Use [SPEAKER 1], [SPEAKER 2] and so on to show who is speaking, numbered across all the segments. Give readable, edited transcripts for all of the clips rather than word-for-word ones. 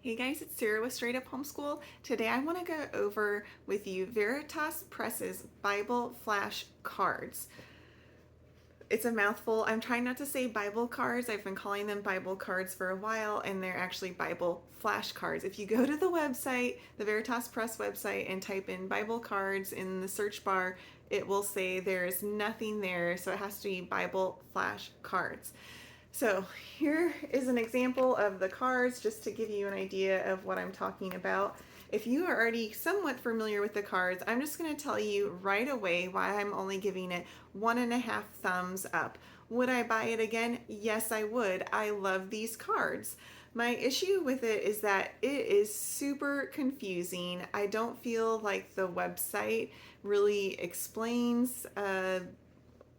[SPEAKER 1] Hey guys, it's Sarah with Straight Up Homeschool. Today I want to go over with you Veritas Press's Bible Flashcards. It's a mouthful. I'm trying not to say Bible cards. I've been calling them Bible cards for a while, and they're actually Bible flashcards. If you go to the website, the Veritas Press website, and type in Bible cards in the search bar, it will say there's nothing there, so it has to be Bible flashcards. So here is an example of the cards just to give you an idea of what I'm talking about. If you are already somewhat familiar with the cards, I'm just going to tell you right away why I'm only giving it 1.5 thumbs up. Would I buy it again? Yes, I would. I love these cards. My issue with it is that it is super confusing. I don't feel like the website really explains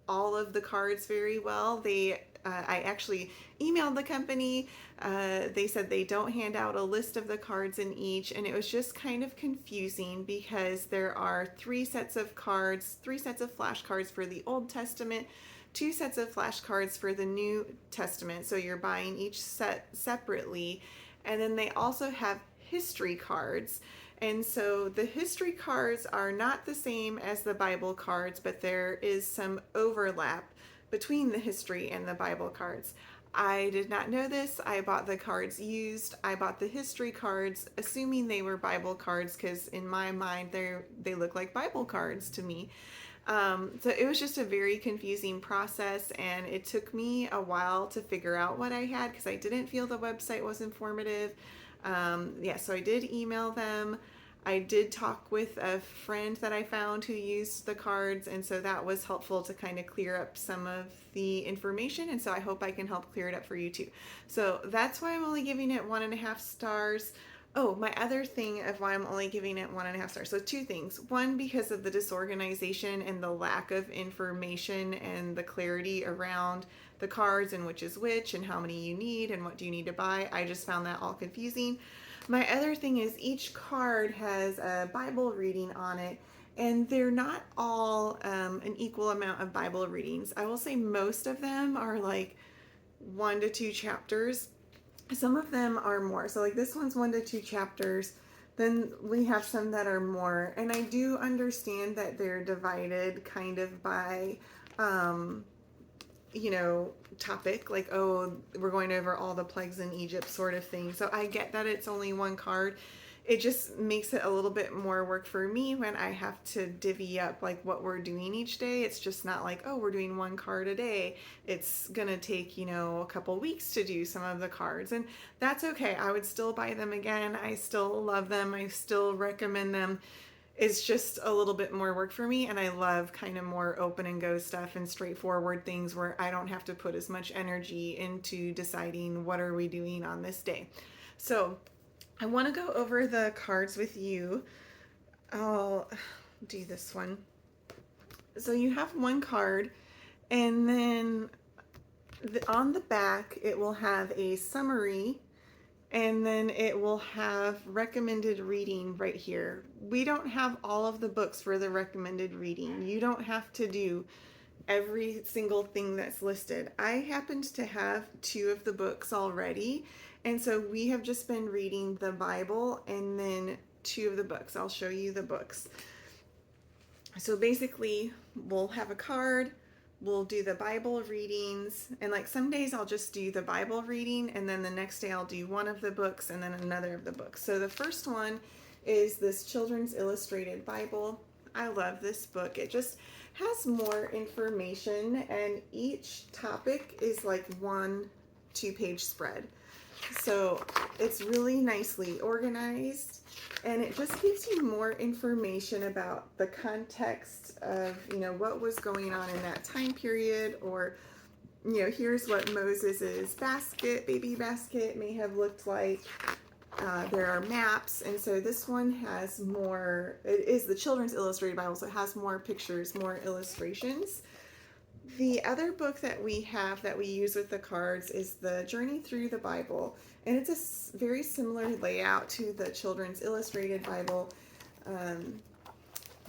[SPEAKER 1] all of the cards very well. I actually emailed the company. They said they don't hand out a list of the cards in each, and it was just kind of confusing because there are 3 sets of cards, 3 sets of flashcards for the Old Testament, 2 sets of flashcards for the New Testament. So you're buying each set separately. And then they also have history cards. And so the history cards are not the same as the Bible cards, but there is some overlap between the history and the Bible cards. I did not know this. I bought the cards used. I bought the history cards assuming they were Bible cards because in my mind they look like Bible cards to me. So it was just a very confusing process, and it took me a while to figure out what I had because I didn't feel the website was informative. So I did email them. I did talk with a friend that I found who used the cards, and so that was helpful to kind of clear up some of the information, and so I hope I can help clear it up for you too. So that's why I'm only giving it 1.5 stars. Oh, my other thing of why I'm only giving it 1.5 stars. So 2 things. One, because of the disorganization and the lack of information and the clarity around the cards and which is which and how many you need and what do you need to buy. I just found that all confusing. My other thing is each card has a Bible reading on it, and they're not all an equal amount of Bible readings. I will say most of them are like 1 to 2 chapters. Some of them are more. So like this one's 1 to 2 chapters. Then we have some that are more. And I do understand that they're divided kind of by topic, like, oh, we're going over all the plagues in Egypt sort of thing. So I get that it's only 1 card. It just makes it a little bit more work for me when I have to divvy up like what we're doing each day. It's just not like, oh, we're doing 1 card a day. It's gonna take, a couple weeks to do some of the cards, and that's okay. I would still buy them again. I still love them. I still recommend them. It's just a little bit more work for me, and I love kind of more open and go stuff and straightforward things where I don't have to put as much energy into deciding what are we doing on this day. So I want to go over the cards with you. I'll do this one. So you have 1 card, and then on the back it will have a summary, and then it will have recommended reading right here. We don't have all of the books for the recommended reading. You don't have to do every single thing that's listed. I happened to have 2 of the books already, and so we have just been reading the Bible and then 2 of the books. I'll show you the books. So basically, we'll have a card, we'll do the Bible readings, and like some days I'll just do the Bible reading, and then the next day I'll do 1 of the books and then another of the books. So the first one is this Children's Illustrated Bible. I love this book. It just has more information, and each topic is like 1 2-page spread. So it's really nicely organized, and it just gives you more information about the context of, what was going on in that time period, or, here's what Moses's baby basket may have looked like. There are maps, and so this one has more. It is the Children's Illustrated Bible, so it has more pictures, more illustrations. The other book that we have that we use with the cards is the Journey Through the Bible, and it's a very similar layout to the Children's Illustrated Bible. Let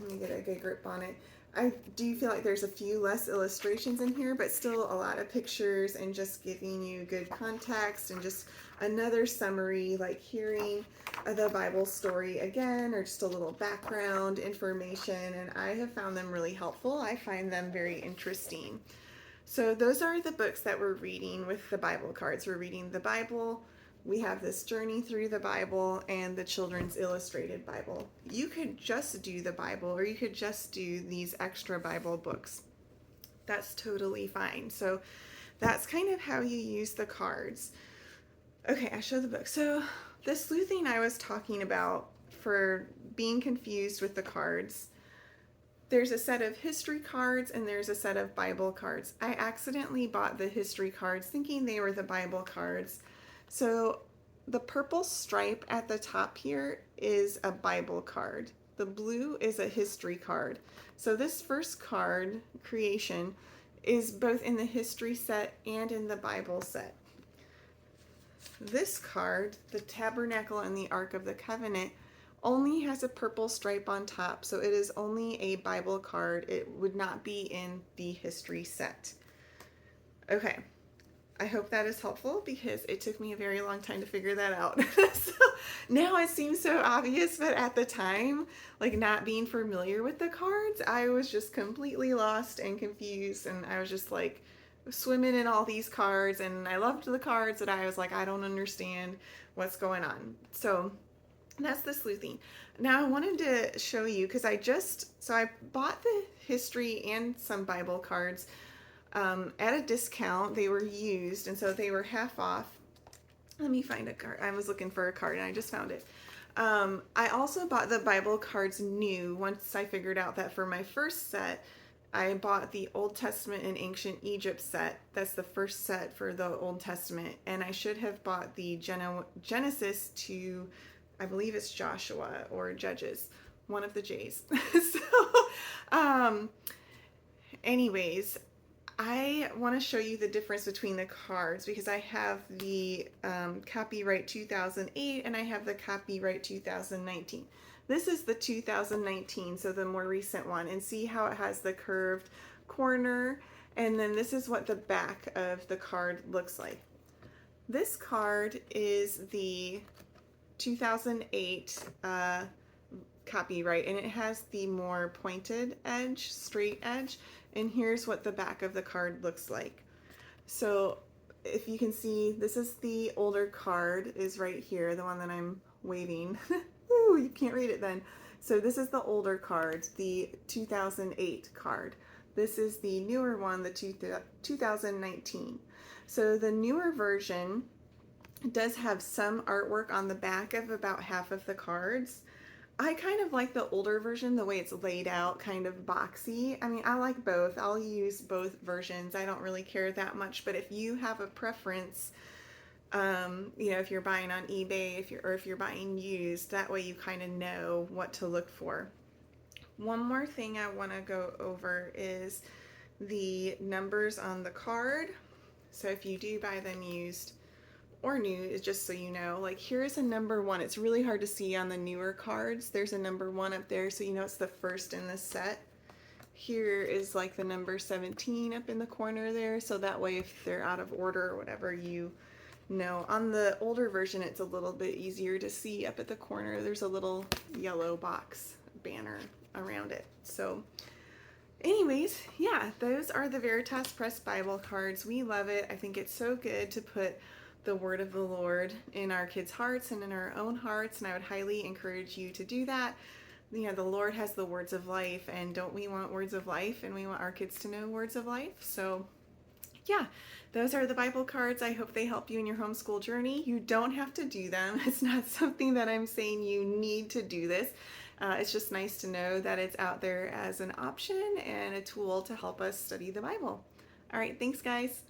[SPEAKER 1] me get a good grip on it. I do feel like there's a few less illustrations in here, but still a lot of pictures and just giving you good context and just another summary, like hearing the Bible story again, or just a little background information. And I have found them really helpful. I find them very interesting. So those are the books that we're reading with the Bible cards. We're reading the Bible. We have this journey through the Bible and the Children's Illustrated Bible. You could just do the Bible, or you could just do these extra Bible books. That's totally fine. So that's kind of how you use the cards. Okay, I show the book. So the sleuthing I was talking about for being confused with the cards, there's a set of history cards and there's a set of Bible cards. I accidentally bought the history cards thinking they were the Bible cards. So the purple stripe at the top here is a Bible card. The blue is a history card. So this first card, Creation, is both in the history set and in the Bible set. This card, the Tabernacle and the Ark of the Covenant, only has a purple stripe on top, so it is only a Bible card. It would not be in the history set. Okay. I hope that is helpful because it took me a very long time to figure that out. So now it seems so obvious, but at the time, like not being familiar with the cards, I was just completely lost and confused, and I was just like swimming in all these cards, and I loved the cards, but I was like, I don't understand what's going on. So that's the sleuthing. Now I wanted to show you, because I bought the history and some Bible cards at a discount. They were used, and so they were half off. Let me find a card. I was looking for a card and I just found it. I also bought the Bible cards new once I figured out that for my first set, I bought the Old Testament and Ancient Egypt set. That's the first set for the Old Testament. And I should have bought the Genesis to, I believe it's Joshua or Judges, one of the J's. Anyways, I want to show you the difference between the cards because I have the copyright 2008 and I have the copyright 2019. This is the 2019, so the more recent one, and see how it has the curved corner, and then this is what the back of the card looks like. This card is the 2008 copyright, and it has the more pointed edge, straight edge, and here's what the back of the card looks like. So if you can see, this is the older card, is right here, the one that I'm waving. Ooh, you can't read it then. So this is the older card, the 2008 card. This is the newer one, the 2019. So the newer version does have some artwork on the back of about half of the cards. I kind of like the older version, the way it's laid out, kind of boxy. I mean, I like both. I'll use both versions. I don't really care that much, but if you have a preference, if you're buying on eBay, if you're buying used, that way you kind of know what to look for. One more thing I want to go over is the numbers on the card. So if you do buy them used or new, just so you know, like here's a number 1. It's really hard to see on the newer cards. There's a number 1 up there, so you know it's the first in the set. Here is like the number 17 up in the corner there, so that way if they're out of order or whatever, you know. On the older version, it's a little bit easier to see up at the corner. There's a little yellow box banner around it. So anyways, yeah, those are the Veritas Press Bible cards. We love it. I think it's so good to put the word of the Lord in our kids' hearts and in our own hearts, and I would highly encourage you to do that. You know, the Lord has the words of life, and don't we want words of life, and we want our kids to know words of life? So yeah, those are the Bible cards. I hope they help you in your homeschool journey. You don't have to do them. It's not something that I'm saying you need to do this. It's just nice to know that it's out there as an option and a tool to help us study the Bible. All right, thanks guys.